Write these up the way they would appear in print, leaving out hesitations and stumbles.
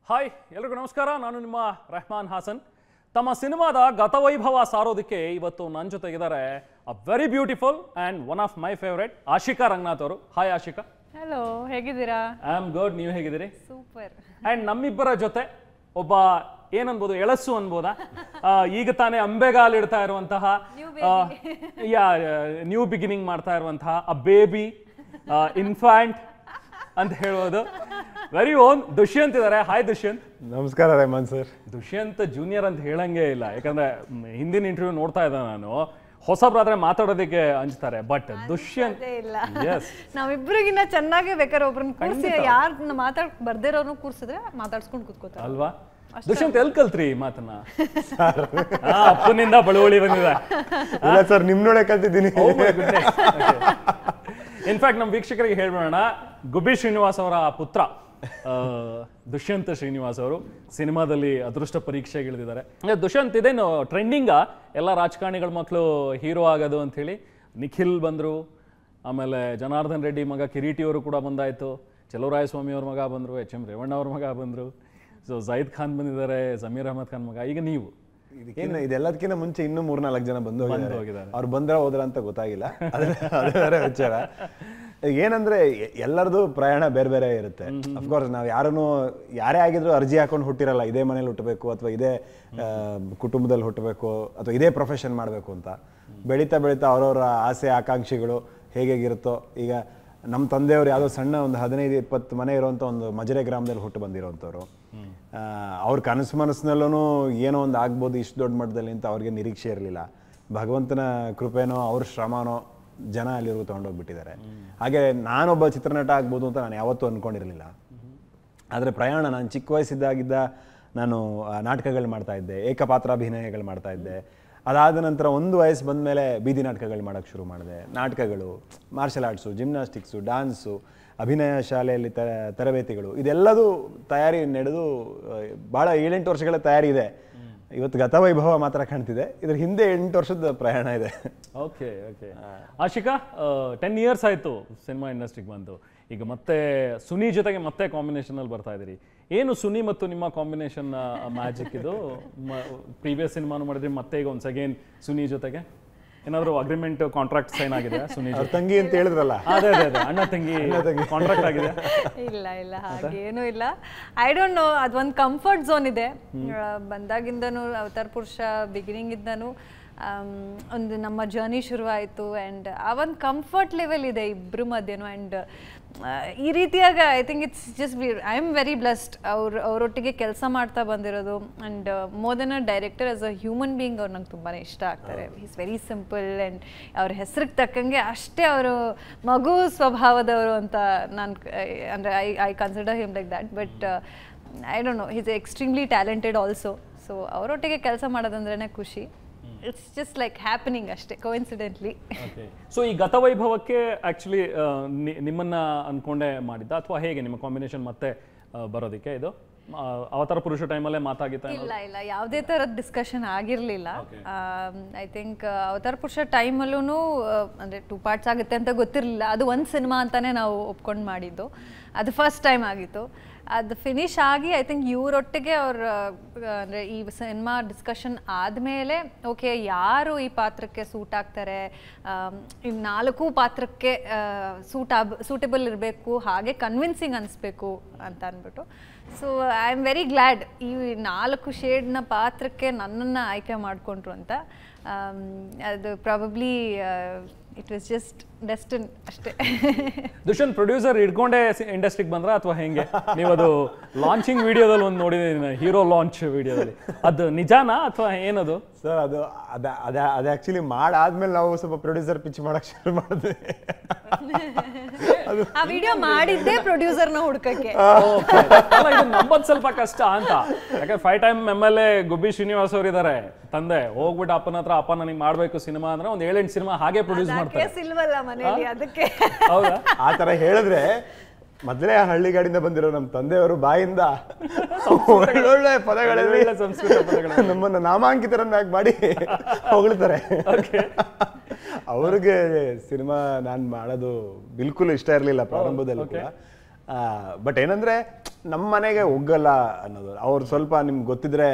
Hi ಎಲ್ಲರಿಗೂ ನಮಸ್ಕಾರ. ನಾನು ನಿಮ್ಮ ರೆಹಮಾನ್ ಹಾಸನ್. ತಮ್ಮ ಸಿನಿಮಾದ ಗತವೈಭವ ಸಾರೋದಕ್ಕೆ ಇವತ್ತು ನನ್ನ ಜೊತೆಗಿದ್ದಾರೆ a very beautiful and one of my favourite Ashika Ranganath ಅವರು. ಹಾಯ್ ಆಶಿಕಾ. ಹಲೋ, ಹೇಗಿದ್ದೀರಾ? I am good. ನೀವು ಹೇಗಿದ್ದೀರಿ? ಸೂಪರ್. ಆ್ಯಂಡ್ ನಮ್ಮಿಬ್ಬರ ಜೊತೆ ಒಬ್ಬ ಏನನ್ಬೋದು, ಎಳಸು ಅನ್ಬೋದಾ, ಈಗ ತಾನೇ ಅಂಬೆಗಾಲ್ ಇಡ್ತಾ ಇರುವಂತಹ, ನ್ಯೂ ಬಿಗಿನಿಂಗ್ ಮಾಡ್ತಾ ಇರುವಂತಹ ಅ ಬೇಬಿ ಇನ್ಫ್ಯಾಂಟ್ ಅಂತ ಹೇಳ್ಬೋದು, ವೆರಿ ಓನ್ ದುಷ್ಯಂತ್ ಇದ್ದಾರೆ. ಹಾಯ್ ದುಷ್ಯಂತ್. ನಮಸ್ಕಾರ ರೆಹಮಾನ್ ಸರ್. ದುಷ್ಯಂತ್ ಜೂನಿಯರ್ ಅಂತ ಹೇಳಂಗೆ ಇಲ್ಲ, ಯಾಕಂದ್ರೆ ಹಿಂದಿನ ಇಂಟರ್ವ್ಯೂ ನೋಡ್ತಾ ಇದ್ದೆ ನಾನು, ಹೊಸಬ್ರಾದ್ರೆ ಮಾತಾಡೋದಕ್ಕೆ ಅಂಜ್ತಾರೆ. ಬಟ್ ದುಷ್ಯಂತ್ ನಾವಿಬ್ರಿಗಿನ್ನ ಚೆನ್ನಾಗಿ ಬೇಕಾದ್ರೆ ಒಬ್ರನ್ನ ಕೂರ್ಸಿ, ಯಾರು ಮಾತಾಡ್ ಬರ್ದಿರೋರ್ನು ಕೂರ್ಸಿದ್ರೆ ಮಾತಾಡ್ಸ್ಕೊಂಡು ಕೂತ್ಕೋತಾರೆ ಅಲ್ವಾ? ದುಷ್ಯಂತ್ ಎಲ್ ಕಲ್ತ್ರಿ ಈ ಮಾತನ್ನ? ಅಪ್ಪನಿಂದ ಬಳುವಳಿ ಬಂದಿದೆ. ಇಲ್ಲ ಸರ್, ನಿಮ್ನೋಡೆ ಕಲ್ತಿದ್ದೀನಿ. ಇನ್ಫ್ಯಾಕ್ಟ್ ನಮ್ಮ ವೀಕ್ಷಕರಿಗೆ ಹೇಳ್ಬಿಡೋಣ, ಗುಬ್ಬಿ ಶ್ರೀನಿವಾಸ್ ಅವರ ಪುತ್ರ ದುಷ್ಯಂತ್ ಶ್ರೀನಿವಾಸ್ ಅವರು ಸಿನಿಮಾದಲ್ಲಿ ಅದೃಷ್ಟ ಪರೀಕ್ಷೆಗಿಳಿದಿದ್ದಾರೆ. ದುಷ್ಯಂತ್ ಇದೇನು ಟ್ರೆಂಡಿಂಗ, ಎಲ್ಲ ರಾಜಕಾರಣಿಗಳ ಮಕ್ಕಳು ಹೀರೋ ಆಗೋದು ಅಂಥೇಳಿ. ನಿಖಿಲ್ ಬಂದರು, ಆಮೇಲೆ ಜನಾರ್ದನ್ ರೆಡ್ಡಿ ಮಗ ಕಿರೀಟಿ ಅವರು ಕೂಡ ಬಂದಾಯಿತು, ಚಲುವರಾಯಸ್ವಾಮಿ ಅವ್ರ ಮಗ ಬಂದರು, ಎಚ್ ಎಂ ರೇವಣ್ಣ ಅವ್ರ ಮಗ ಬಂದರು, ಸೊ ಜೈದ್ ಖಾನ್ ಬಂದಿದ್ದಾರೆ, ಸಮೀರ್ ಅಹಮದ್ ಖಾನ್ ಮಗ. ಈಗ ನೀವು ಇದೆಲ್ಲದಕ್ಕಿಂತ ಮುಂಚೆ ಇನ್ನೂ 3-4 ಜನ ಬಂದು ಹೋಗಿದ್ದಾರೆ. ಅವ್ರು ಬಂದ್ರ ಹೋದ್ರ ಅಂತ ಗೊತ್ತಾಗಿಲ್ಲ, ಅದೇ ಬೇರೆ ವಿಚಾರ. ಏನಂದ್ರೆ ಎಲ್ಲರದು ಪ್ರಯಾಣ ಬೇರೆ ಬೇರೆ ಇರುತ್ತೆ. ಅಫ್ಕೋರ್ಸ್ ನಾವು ಯಾರೇ ಆಗಿದ್ರು ಅರ್ಜಿ ಹಾಕೊಂಡು ಹುಟ್ಟಿರಲ್ಲ ಇದೇ ಮನೇಲಿ ಹುಟ್ಟಬೇಕು ಅಥವಾ ಇದೇ ಕುಟುಂಬದಲ್ಲಿ ಹುಟ್ಟಬೇಕು ಅಥವಾ ಇದೇ ಪ್ರೊಫೆಷನ್ ಮಾಡಬೇಕು ಅಂತ. ಬೆಳೀತಾ ಬೆಳೀತಾ ಅವ್ರವ್ರ ಆಸೆ ಆಕಾಂಕ್ಷೆಗಳು ಹೇಗಿರುತ್ತೋ. ಈಗ ನಮ್ಮ ತಂದೆಯವರು ಯಾವುದೋ ಸಣ್ಣ ಒಂದು 15-20 ಮನೆ ಇರುವಂಥ ಒಂದು ಮಜರೆ ಗ್ರಾಮದಲ್ಲಿ ಹುಟ್ಟು ಬಂದಿರೋವಂಥವ್ರು. ಅವ್ರ ಮನಸ್ಸಿನಲ್ಲೂ ಏನೋ ಒಂದು ಆಗ್ಬೋದು ಇಷ್ಟು ದೊಡ್ಡ ಮಟ್ಟದಲ್ಲಿ ಅಂತ ಅವ್ರಿಗೆ ನಿರೀಕ್ಷೆ ಇರಲಿಲ್ಲ. ಭಗವಂತನ ಕೃಪೆನೋ ಅವ್ರ ಶ್ರಮನೋ ಜನ ಅಲ್ಲಿವರೆಗೂ ತೊಗೊಂಡೋಗ್ಬಿಟ್ಟಿದ್ದಾರೆ. ಹಾಗೆ ನಾನೊಬ್ಬ ಚಿತ್ರನಟ ಆಗ್ಬೋದು ಅಂತ ನಾನು ಯಾವತ್ತೂ ಅಂದ್ಕೊಂಡಿರಲಿಲ್ಲ. ಆದರೆ ಪ್ರಯಾಣ, ನಾನು ಚಿಕ್ಕ ವಯಸ್ಸಿದ್ದಾಗಿದ್ದ ನಾನು ನಾಟಕಗಳು ಮಾಡ್ತಾಯಿದ್ದೆ, ಏಕಪಾತ್ರಾಭಿನಯಗಳು ಮಾಡ್ತಾಯಿದ್ದೆ. ಅದಾದ ನಂತರ ಒಂದು ವಯಸ್ಸು ಬಂದ ಮೇಲೆ ಬೀದಿ ನಾಟಕಗಳು ಮಾಡೋಕ್ಕೆ ಶುರು ಮಾಡಿದೆ. ನಾಟಕಗಳು, ಮಾರ್ಷಲ್ ಆರ್ಟ್ಸು, ಜಿಮ್ನಾಸ್ಟಿಕ್ಸು, ಡ್ಯಾನ್ಸು, ಅಭಿನಯ ಶಾಲೆಯಲ್ಲಿ ತರಬೇತಿಗಳು, ಇದೆಲ್ಲದೂ ತಯಾರಿ ನಡೆದು ಭಾಳ 7-8 ವರ್ಷಗಳ ತಯಾರಿ ಇದೆ. ಇವತ್ತು ಗತವೈಭವ ಮಾತ್ರ ಕಾಣ್ತಿದೆ, ಇದ್ರ ಹಿಂದೆ 8 ವರ್ಷದ ಪ್ರಯಾಣ ಇದೆ. Okay okay. ಆಶಿಕಾ, 10 ಇಯರ್ಸ್ ಆಯಿತು ಸಿನಿಮಾ ಇಂಡಸ್ಟ್ರಿಗೆ ಬಂದು. ಈಗ ಮತ್ತೆ ಸುನಿ ಜೊತೆಗೆ ಮತ್ತೆ ಕಾಂಬಿನೇಷನಲ್ಲಿ ಬರ್ತಾ ಇದ್ದೀರಿ. ಏನು ಸುನಿ ಮತ್ತು ನಿಮ್ಮ ಕಾಂಬಿನೇಷನ್ ಮ್ಯಾಜಿಕ್ ಇದು? ಪ್ರೀವಿಯಸ್ ಸಿನಿಮಾನು ಮಾಡಿದ್ರಿ, ಮತ್ತೆ ಈಗ ಒಂದು ಸೆಕೆಂಡ್ ಸುನಿ ಜೊತೆಗೆ ಏನಾದರೂ ಅಗ್ರಿಮೆಂಟ್, ಕಾಂಟ್ರಾಕ್ಟ್ ಸೈನ್ ಆಗಿದೆ? ಸುನಿ ತಂಗಿ ಅಂತ ಹೇಳಿದ್ರಲ್ಲ, ಅದೇ ಅದೇ ಅದೇ ಅಣ್ಣ ತಂಗಿ ಕಾಂಟ್ರಾಕ್ಟ್ ಆಗಿದೆ? ಇಲ್ಲ ಹಾಗೇನೂ ಇಲ್ಲ. ಐ ಡೋಂಟ್ ನೋ, ಅದೊಂದು ಕಂಫರ್ಟ್ ಝೋನ್ ಇದೆ. ಬಂದಾಗಿಂದನೂ ಅವತಾರ್ ಪುರುಷ ಬಿಗಿನಿಂಗ್ ಇಂದನೂ ಒಂದು ನಮ್ಮ ಜರ್ನಿ ಶುರುವಾಯಿತು. ಆ್ಯಂಡ್ ಆ ಒಂದು ಕಂಫರ್ಟ್ ಲೆವೆಲ್ ಇದೆ ಇಬ್ಬರ ಮಧ್ಯನೂ. ಆ್ಯಂಡ್ ಈ ರೀತಿಯಾಗ I think it's just I am very blessed ಅವರೊಟ್ಟಿಗೆ ಕೆಲಸ ಮಾಡ್ತಾ ಬಂದಿರೋದು. And more than a director, as a human being ಅವ್ರು ನಂಗೆ ತುಂಬಾ ಇಷ್ಟ ಆಗ್ತಾರೆ. ಈಸ್ ವೆರಿ ಸಿಂಪಲ್ ಆ್ಯಂಡ್ ಅವ್ರ ಹೆಸ್ರಿಗೆ ತಕ್ಕಂಗೆ ಅಷ್ಟೇ ಅವರು ಮಗು ಸ್ವಭಾವದವರು ಅಂತ ನಾನು ಅಂದರೆ I consider him like that. But I don't know, is extremely talented also. So ಅವರೊಟ್ಟಿಗೆ ಕೆಲಸ ಮಾಡೋದಂದ್ರೇ ಖುಷಿ. ಇಟ್ಸ್ ಜಸ್ಟ್ ಲೈಕ್ ಹ್ಯಾಪನಿಂಗ್ ಅಷ್ಟೇ, ಕೋಇನ್ಸಿಡೆಂಟ್ಲಿ. ಸೊ ಈ ಗತವೈಭವಕ್ಕೆ ಆ್ಯಕ್ಚುಲಿ ನಿಮ್ಮನ್ನ ಅನ್ಕೊಂಡೇ ಮಾಡಿದ್ದ ಅಥವಾ ಹೇಗೆ ನಿಮ್ಮ ಕಾಂಬಿನೇಷನ್ ಮತ್ತೆ ಬರೋದಕ್ಕೆ? ಇದು ಅವತಾರ ಪುರುಷ ಟೈಮಲ್ಲೇ ಮಾತಾಗಿತ್ತ? ಇಲ್ಲ, ಯಾವುದೇ ಥರದ ಡಿಸ್ಕಷನ್ ಆಗಿರಲಿಲ್ಲ. ಐ ಥಿಂಕ್ ಅವತಾರ ಪುರುಷ ಟೈಮಲ್ಲೂ ಅಂದರೆ 2 ಪಾರ್ಟ್ಸ್ ಆಗುತ್ತೆ ಅಂತ ಗೊತ್ತಿರಲಿಲ್ಲ. ಅದು ಒಂದು ಸಿನಿಮಾ ಅಂತಲೇ ನಾವು ಒಪ್ಕೊಂಡು ಮಾಡಿದ್ದು. ಅದು ಫಸ್ಟ್ ಟೈಮ್ ಆಗಿತ್ತು. ಅದು ಫಿನಿಶ್ ಆಗಿ ಐ ಥಿಂಕ್ ಇವರೊಟ್ಟಿಗೆ ಅವ್ರು ಅಂದರೆ ಈ ಸಿನಿಮಾ ಡಿಸ್ಕಷನ್ ಆದಮೇಲೆ ಓಕೆ ಯಾರು ಈ ಪಾತ್ರಕ್ಕೆ ಸೂಟ್ ಆಗ್ತಾರೆ, ಈ 4 ಪಾತ್ರಕ್ಕೆ ಸೂಟೇಬಲ್ ಇರಬೇಕು, ಹಾಗೆ ಕನ್ವಿನ್ಸಿಂಗ್ ಅನಿಸ್ಬೇಕು ಅಂತ ಅಂದ್ಬಿಟ್ಟು. So I am very glad ಈ 4 ಶೇಡ್ನ ಪಾತ್ರಕ್ಕೆ ನನ್ನನ್ನು ಆಯ್ಕೆ ಮಾಡಿಕೊಂಡ್ರು ಅಂತ. ಅದು ಪ್ರಾಬಬ್ಲಿ ಇಟ್ ವಾಸ್ ಜಸ್ಟ್ ಡೆಸ್ಟಿನ್ ಅಷ್ಟೇ. ದುಷ್ಯಂತ್ ಪ್ರೊಡ್ಯೂಸರ್ ಹಿಡ್ಕೊಂಡೇ ಇಂಡಸ್ಟ್ರಿಗೆ ಬಂದ್ರ ಅಥವಾ ಹೆಂಗೆ? ನೀವು ಅದು ಲಾಂಚಿಂಗ್ ವಿಡಿಯೋದಲ್ಲಿ ಒಂದು ನೋಡಿದ್ದೀನಿ, ಹೀರೋ ಲಾಂಚ್ ವಿಡಿಯೋದಲ್ಲಿ. ಅದು ನಿಜಾನಾ ಅಥವಾ ಏನದು? ಸರ್ ಅದು ಆ್ಯಕ್ಚುಲಿ ಮಾಡಾದ್ಮೇಲೆ ನಾವು ಸ್ವಲ್ಪ ಪ್ರೊಡ್ಯೂಸರ್ ಪಿಚ್ ಮಾಡಕ್ಕೆ ಶುರು ಮಾಡಿದ್ವಿ. ಆ ವಿಡಿಯೋ ಮಾಡಿದ್ದೇ ಪ್ರೊಡ್ಯೂಸರ್ನ ಹುಡ್ಕಕ್ಕೆ. ಇದು ನಂಬದ್ ಸ್ವಲ್ಪ ಕಷ್ಟ ಅಂತ, ಯಾಕಂದ್ರೆ 5 ಟೈಮ್ MLA ಗುಬ್ಬಿ ಶ್ರೀನಿವಾಸ್ ಅವರು ಇದ್ದಾರೆ ತಂದೆ. ಹೋಗ್ಬಿಟ್ಟು ಅಪ್ಪನ ಹತ್ರ, ಅಪ್ಪ ನನಗೆ ಮಾಡ್ಬೇಕು ಸಿನಿಮಾ ಅಂದ್ರೆ ಒಂದು 7-8 ಸಿನಿಮಾ ಹಾಗೆ ಪ್ರೊಡ್ಯೂಸ್ ಮಾಡ್ತಾರೆ. ಸಿಲ್ವಲ್ಲ ಮನೆಯಲ್ಲಿ, ಅದಕ್ಕೆ ಹೌದಾ? ಆ ಥರ ಹೇಳಿದ್ರೆ ಮೊದಲೇ ಹಳ್ಳಿಗಾಡಿಂದ ಬಂದಿರೋ ನಮ್ಮ ತಂದೆಯವರು ಬಾಯಿಂದ ಒಳ್ಳೊಳ್ಳೆ ಪದಗಳಲ್ಲಿ ನಮ್ಮನ್ನು ನಾಮಾಂಕಿತರನ್ನಾಗಿ ಮಾಡಿ ಹೊಗಳ್ತಾರೆ. ಅವ್ರಿಗೆ ಸಿನಿಮಾ ನಾನು ಮಾಡೋದು ಬಿಲ್ಕುಲ್ ಇಷ್ಟ ಇರಲಿಲ್ಲ ಪ್ರಾರಂಭದಲ್ಲಿ ಕೂಡ. ಬಟ್ ಏನಂದ್ರೆ ನಮ್ಮ ಮನೆಗೆ ಒಗ್ಗಲ್ಲ ಅನ್ನೋದು. ಅವ್ರು ಸ್ವಲ್ಪ ನಿಮ್ಗೆ ಗೊತ್ತಿದ್ರೆ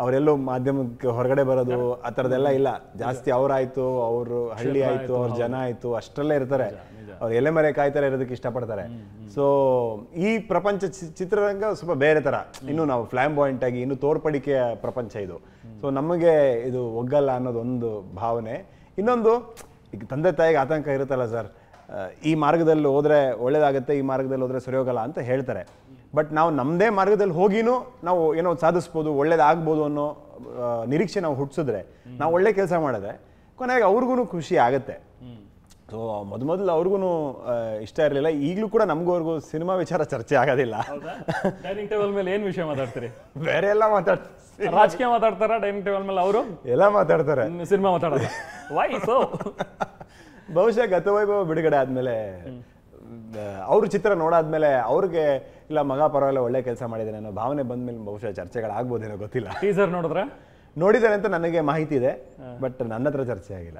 ಅವರೆಲ್ಲೋ ಮಾಧ್ಯಮಕ್ಕೆ ಹೊರಗಡೆ ಬರೋದು ಆ ಥರದ್ದೆಲ್ಲ ಇಲ್ಲ. ಜಾಸ್ತಿ ಅವ್ರಾಯ್ತು, ಅವರು ಹಳ್ಳಿ ಆಯ್ತು, ಅವ್ರ ಜನ ಆಯ್ತು, ಅಷ್ಟರಲ್ಲೇ ಇರ್ತಾರೆ. ಅವ್ರು ಎಲೆ ಮರೆ ಕಾಯ್ತಾರೆ ಇರೋದಕ್ಕೆ ಇಷ್ಟಪಡ್ತಾರೆ. ಸೊ ಈ ಪ್ರಪಂಚ ಚಿತ್ರರಂಗ ಸ್ವಲ್ಪ ಬೇರೆ ಥರ, ಇನ್ನು ನಾವು ಫ್ಲಾಂಬಾಯಿಂಟ್ ಆಗಿ ಇನ್ನು ತೋರ್ಪಡಿಕೆಯ ಪ್ರಪಂಚ ಇದು. ಸೊ ನಮಗೆ ಇದು ಒಗ್ಗಲ್ಲ ಅನ್ನೋದು ಒಂದು ಭಾವನೆ. ಇನ್ನೊಂದು, ಈಗ ತಂದೆ ತಾಯಿಗೆ ಆತಂಕ ಇರುತ್ತಲ್ಲ ಸರ್, ಈ ಮಾರ್ಗದಲ್ಲಿ ಹೋದ್ರೆ ಒಳ್ಳೇದಾಗುತ್ತೆ, ಈ ಮಾರ್ಗದಲ್ಲಿ ಹೋದ್ರೆ ಸರಿ ಹೋಗಲ್ಲ ಅಂತ ಹೇಳ್ತಾರೆ. ಬಟ್ ನಾವು ನಮ್ಮದೇ ಮಾರ್ಗದಲ್ಲಿ ಹೋಗಿನೂ ನಾವು ಏನೋ ಸಾಧಿಸ್ಬೋದು, ಒಳ್ಳೇದಾಗ್ಬೋದು ಅನ್ನೋ ನಿರೀಕ್ಷೆ ನಾವು ಹುಟ್ಟಿಸಿದ್ರೆ, ನಾವು ಒಳ್ಳೆ ಕೆಲಸ ಮಾಡಿದ್ರೆ ಕೊನೆಗೆ ಅವ್ರಿಗೂ ಖುಷಿ ಆಗುತ್ತೆ. ಸೊ ಮೊದಲು ಅವ್ರಿಗೂ ಇಷ್ಟ ಇರಲಿಲ್ಲ. ಈಗಲೂ ಕೂಡ ನಮಗೂ ಸಿನಿಮಾ ವಿಚಾರ ಚರ್ಚೆ ಆಗೋದಿಲ್ಲ. ಡೈನಿಂಗ್ ಟೇಬಲ್ ಮೇಲೆ ಏನು ವಿಷಯ ಮಾತಾಡ್ತೀರಿ? ಬೇರೆ ಎಲ್ಲ ಮಾತಾಡ್ತಾರೆ, ರಾಜಕೀಯ ಮಾತಾಡ್ತಾರ ಡೈನಿಂಗ್ ಟೇಬಲ್ ಮೇಲೆ, ಅವರು ಎಲ್ಲ ಮಾತಾಡ್ತಾರೆ, ಸಿನಿಮಾ ಮಾತಾಡಲ್ಲ. Why so? ಬಹುಶಃ ಗತವೈಭವ ಬಿಡುಗಡೆ ಆದ್ಮೇಲೆ ಅವ್ರ ಚಿತ್ರ ನೋಡಾದ್ಮೇಲೆ ಅವ್ರಿಗೆ ಇಲ್ಲ ಮಗ ಪರವಾಗಿಲ್ಲ ಒಳ್ಳೆ ಕೆಲಸ ಮಾಡಿದ್ದಾನೆ ಅನ್ನೋ ಭಾವನೆ ಬಂದ್ಮೇಲೆ ಬಹುಶಃ ಚರ್ಚೆಗಳಾಗ್ಬೋದೇನೋ ಗೊತ್ತಿಲ್ಲ. ಟೀಸರ್ ನೋಡಿದ್ರೆ ನೋಡಿದ್ದಾರೆ ಅಂತ ನನಗೆ ಮಾಹಿತಿ ಇದೆ, ಬಟ್ ನನ್ನ ಹತ್ರ ಚರ್ಚೆ ಆಗಿಲ್ಲ.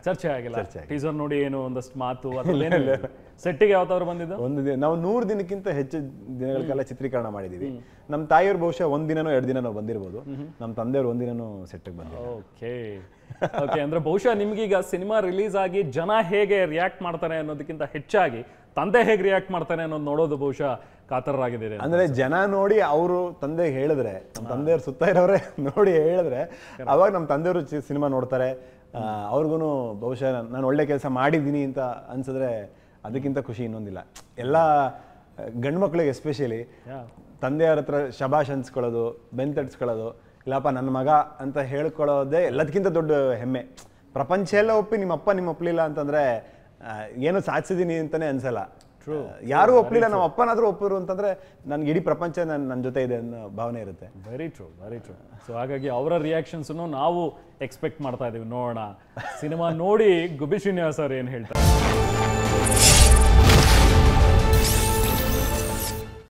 ಟೀಸರ್ ನೋಡಿ ಏನು ಒಂದಷ್ಟು ಮಾತು ಸೆಟ್ಟಿಗೆ ಯಾವತ್ತಾದ್ರು ಬಂದಿದ್ದು? ಒಂದು ದಿನ ನಾವು 100 ದಿನಕ್ಕಿಂತ ಹೆಚ್ಚು ದಿನಗಳ ಚಿತ್ರೀಕರಣ ಮಾಡಿದೀವಿ. ನಮ್ಮ ತಾಯಿಯವ್ರು ಬಹುಶಃ 1 ದಿನನೋ 2 ದಿನನೋ ಬಂದಿರ್ಬೋದು. ನಮ್ಮ ತಂದೆಯವ್ರು 1 ದಿನನೂ ಸೆಟ್ಟಿಗೆ ಬಂದಿದ್ದಾರೆ. ಓಕೆ, ಅಂದ್ರೆ ಬಹುಶಃ ನಿಮ್ಗೀಗ ಸಿನಿಮಾ ರಿಲೀಸ್ ಆಗಿ ಜನ ಹೇಗೆ ರಿಯಾಕ್ಟ್ ಮಾಡ್ತಾರೆ ಅನ್ನೋದಕ್ಕಿಂತ ಹೆಚ್ಚಾಗಿ ತಂದೆ ಹೇಗೆ ರಿಯಾಕ್ಟ್ ಮಾಡ್ತಾನೆ ಅನ್ನೋದು ನೋಡೋದು ಬಹುಶಃ ಕಾತರರಾಗಿದ್ದೀರಿ. ಅಂದ್ರೆ ಜನ ನೋಡಿ ಅವರು ತಂದೆ ಹೇಳಿದ್ರೆ, ನಮ್ಮ ತಂದೆಯವ್ರು ಸುತ್ತ ಇರೋರೆ ನೋಡಿ ಹೇಳಿದ್ರೆ ಅವಾಗ ನಮ್ಮ ತಂದೆಯವರು ಸಿನಿಮಾ ನೋಡ್ತಾರೆ. ಅವ್ರಿಗೂ ಬಹುಶಃ ನಾನು ಒಳ್ಳೆ ಕೆಲಸ ಮಾಡಿದ್ದೀನಿ ಅಂತ ಅನ್ಸಿದ್ರೆ ಅದಕ್ಕಿಂತ ಖುಷಿ ಇನ್ನೊಂದಿಲ್ಲ. ಎಲ್ಲ ಗಂಡು ಮಕ್ಳಿಗೆ ಎಸ್ಪೆಷಲಿ ತಂದೆಯವ್ರ ಹತ್ರ ಶಬಾಷ್ ಅನ್ಸ್ಕೊಳ್ಳೋದು, ಬೆಂತಡ್ಸ್ಕೊಳ್ಳೋದು, ಇಲ್ಲಪ್ಪ ನನ್ನ ಮಗ ಅಂತ ಹೇಳ್ಕೊಳ್ಳೋದೇ ಎಲ್ಲದಕ್ಕಿಂತ ದೊಡ್ಡ ಹೆಮ್ಮೆ. ಪ್ರಪಂಚ ಎಲ್ಲ ಒಪ್ಪಿ ನಿಮ್ಮಪ್ಪ ನಿಮ್ಮ ಒಪ್ಪಲಿಲ್ಲ ಅಂತಂದ್ರೆ ಏನು ಸಾಧಿಸಿದೀನಿ ಅಂತಾನೆ ಅನ್ಸಲ್ಲ. ಯಾರು ಒಪ್ಪಲಿಲ್ಲ, ನಮ್ಮ ಅಪ್ಪನಾದ್ರೂ ಒಪ್ಪರು ಅಂತಂದ್ರೆ ನನ್ಗೆ ಇಡೀ ಪ್ರಪಂಚ ನನ್ನ ಜೊತೆ ಇದೆ ಅನ್ನೋ ಭಾವನೆ ಇರುತ್ತೆ. Very true. ಸೊ ಹಾಗಾಗಿ ಅವರ ರಿಯಾಕ್ಷನ್ಸ್ ನಾವು ಎಕ್ಸ್ಪೆಕ್ಟ್ ಮಾಡ್ತಾ ಇದೀವಿ. ನೋಡೋಣ ಸಿನಿಮಾ ನೋಡಿ ಗುಬ್ಬಿ ಶ್ರೀನಿವಾಸ್ ಅವ್ರು ಏನು ಹೇಳ್ತಾರೆ.